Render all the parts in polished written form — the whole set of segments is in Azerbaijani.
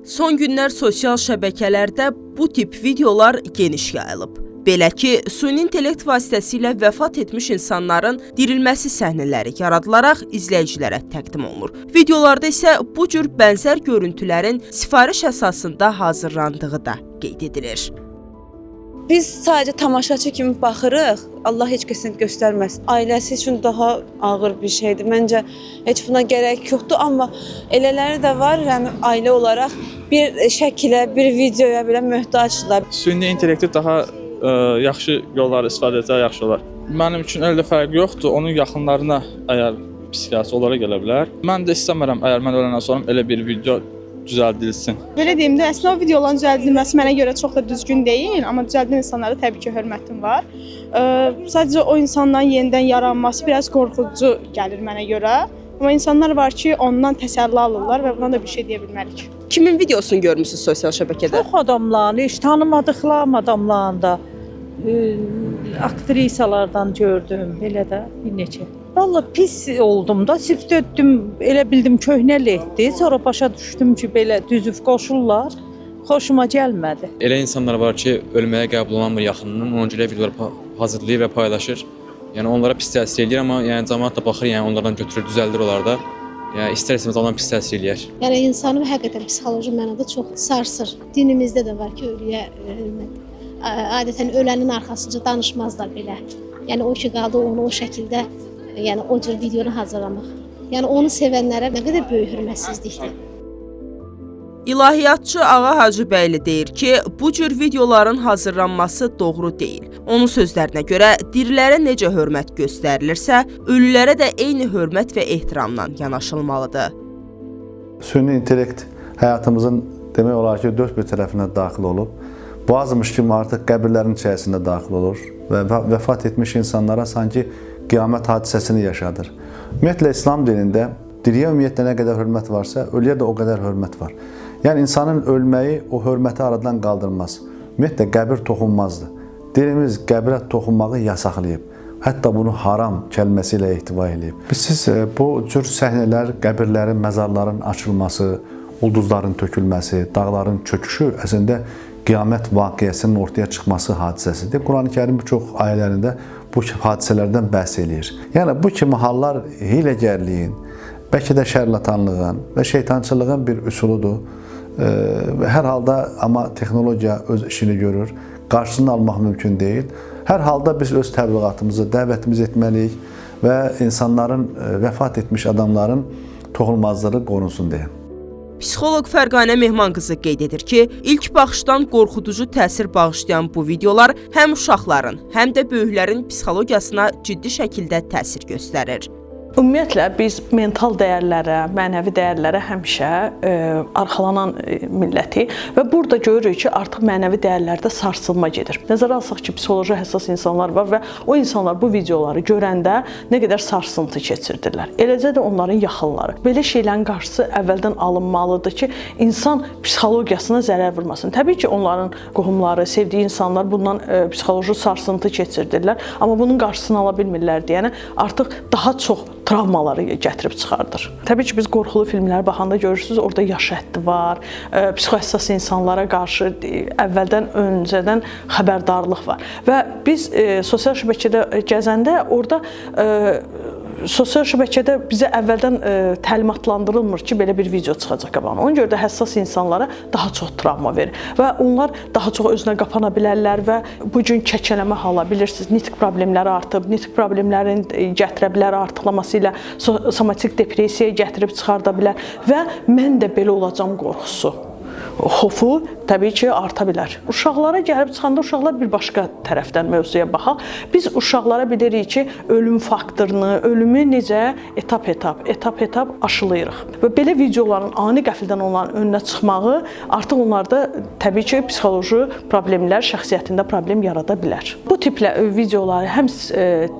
Son günlər sosial şəbəkələrdə bu tip videolar geniş yayılıb. Belə ki, süni intellekt vasitəsilə vəfat etmiş insanların dirilməsi səhnələri yaradılaraq izləyicilərə təqdim olunur. Videolarda isə bu cür bənzər görüntülərin sifariş əsasında hazırlandığı da qeyd edilir. Biz sadəcə tamaşaçı kimi baxırıq, Allah heç kəsin göstərməsin. Ailəsi üçün daha ağır bir şeydir. Məncə heç buna gərək yoxdur, amma elələri də var, yəni ailə olaraq bir şəkilə, bir videoya belə möhtacdırlar. Süni intellekti daha yaxşı yolları istifadə etsək yaxşı olar. Mənim üçün elə də fərqi yoxdur, onun yaxınlarına əgər psixiyası onlara gələ bilər. Mən də istəmirəm əgər mən öləndən sonra elə bir video düzəldilsin. Belə deyim də, əslində o videoların düzəldilməsi mənə görə çox da düzgün deyil, amma düzəldən insanlara təbii ki, hörmətim var. Sadəcə o insanların yenidən yaranması biraz qorxucu gəlir mənə görə. Amma insanlar var ki, ondan təsəlli alırlar və buna da bir şey deyə bilmərik. Kimin videosunu görmüsünüz sosial şəbəkədə? Çox adamların, heç tanımadıqlarım adamların da aktrisalardan gördüm, belə də bir neçə. Vallahi pis oldum da, sirf döydüm, elə bildim köhnə lehdi, sonra başa düşdüm ki, belə düzüb qoşurlar, xoşuma gəlmədi. Elə insanlar var ki, ölməyə qəbul olunmur yaxınının, ona görə videolar hazırlayır və paylaşır. Yəni onlara pis təsir edir, amma yəni cəmaət də baxır, yəni onlardan götürür, düzəldir onlar da. Yəni istər-istəməz ondan pis təsir eləyər. Yəni insanı həqiqətən psixoloji mənada çox sarsır. Dinimizdə də var ki, ölüyə hörmət. Adətən ölənin arxasınca danışmazlar belə. Yəni o ki qaldı onu o şəkildə, yəni o cür videonu hazırlamaq. Yəni onu sevənlərə nə qədər böyük hörmətsizlikdir. İlahiyyatçı Ağa Hacıbəyli deyir ki, bu cür videoların hazırlanması doğru deyil. Onun sözlərinə görə dirilərə necə hörmət göstərilirsə, ölülərə də eyni hörmət və ehtiramla yanaşılmalıdır. Süni intellekt həyatımızın demək olar ki, dörd bir tərəfinə daxil olub. Bu azmış kimi artıq qəbirlərin içərisində daxil olur və vəfat etmiş insanlara sanki qiyamət hadisəsini yaşadır. Ümumiyyətlə, İslam dinində diriyə ümumiyyətlə nə qədər hörmət varsa, ölüyə də o qədər hörmət var. Yəni, insanın ölməyi o hörməti aradan qaldırmaz. Ümumiyyətlə, qəbir toxunmazdır. Dinimiz qəbirə toxunmağı yasaqlayıb. Hətta bunu haram kəlməsi ilə ehtiva edib. Siz bu cür səhnələr, qəbirlərin, məzarların açılması, ulduzların tökülməsi, dağların çöküşü əslində qiyamət vaqiəsinin ortaya çıxması hadisəsidir. Quran-ı Kərim çox ayələrində bu hadisələrdən bəhs eləyir. Yəni, bu kimi hallar hiləgərliyin, bəlkə də şərlatanlığın və şeytançılığın bir üsuludur. Hər halda amma texnologiya öz işini görür, qarşısını almaq mümkün deyil. Hər halda biz öz təbliğatımızı, dəvətimiz etməliyik və insanların, vəfat etmiş adamların toxunulmazlığı qorunsun deyə. Psixoloq Fərqanə Mehmanqızı qeyd edir ki, ilk baxışdan qorxuducu təsir bağışlayan bu videolar həm uşaqların, həm də böyüklərin psixologiyasına ciddi şəkildə təsir göstərir. Ümumiyyətlə, biz mental dəyərlərə, mənəvi dəyərlərə həmişə arxalanan milləti və burada görürük ki, artıq mənəvi dəyərlərdə sarsılma gedir. Nəzərə alsaq ki, psixoloji həssas insanlar var və o insanlar bu videoları görəndə nə qədər sarsıntı keçirdirlər. Eləcə də onların yaxınları. Belə şeylərin qarşısı əvvəldən alınmalıdır ki, insan psixologiyasına zərər vurmasın. Təbii ki, onların qohumları, sevdiyi insanlar bundan psixoloji sarsıntı keçirdirlər, amma bunun qarşısını ala bilmirlər deyənə artıq daha çox travmaları gətirib çıxardır. Təbii ki, biz qorxulu filmlərə baxanda görürsünüz, orada yaş həddi var, psixohəssas insanlara qarşı əvvəldən, öncədən xəbərdarlıq var. Və biz sosial şəbəkədə gəzəndə orada sosial şəbəkədə bizə əvvəldən təlimatlandırılmır ki, belə bir video çıxacaq qabağına. Ona görə də həssas insanlara daha çox travma verir və onlar daha çox özünə qapana bilərlər və bu gün kəkələmə hala bilirsiniz, nitq problemləri artıb, nitq problemlərin gətirə bilər artıqlaması ilə somatik depressiyaya gətirib çıxarda bilər və mən də belə olacam qorxusu. Xofu təbii ki, arta bilər. Uşaqlara gəlib çıxanda uşaqlar bir başqa tərəfdən mövzuya baxaq. Biz uşaqlara bilirik ki, ölüm faktorunu, ölümü necə etap aşılayırıq. Və belə videoların ani qəfildən onların önünə çıxmağı artıq onlarda təbii ki, psixoloji problemlər, şəxsiyyətində problem yarada bilər. Bu tiplə videoları həm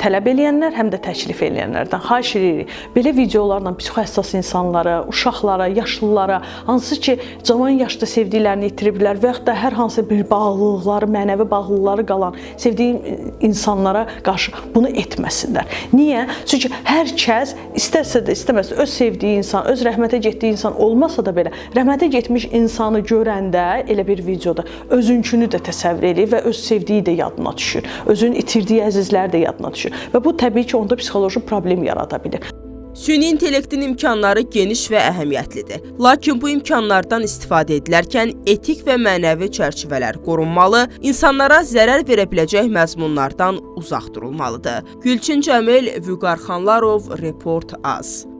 tələb eləyənlər, həm də təklif eləyənlərdən xahiş edirik. Belə videolarla psixohəssas insanlara, uşaqlara, yaşlılara, hansı ki, cavan yaşda yaşda sevdiklərini itiriblər və yaxud da hər hansı bir bağlılıqları, mənəvi bağlılıqları qalan sevdiyi insanlara qarşı bunu etməsinlər. Niyə? Çünki hər kəs istərsə də istəməsə öz sevdiyi insan, öz rəhmətə getdiyi insan olmasa da belə rəhmətə getmiş insanı görəndə elə bir videoda özünkünü də təsəvvür edir və öz sevdiyi də yadına düşür. Özünün itirdiyi əzizləri də yadına düşür və bu təbii ki, onda psixoloji problem yarada bilir. Süni intellektin imkanları geniş və əhəmiyyətlidir. Lakin bu imkanlardan istifadə edilərkən etik və mənəvi çərçivələr qorunmalı, insanlara zərər verə biləcək məzmunlardan uzaq durulmalıdır. Gülçin Cəmil, Vüqar Xanlarov, Report Az.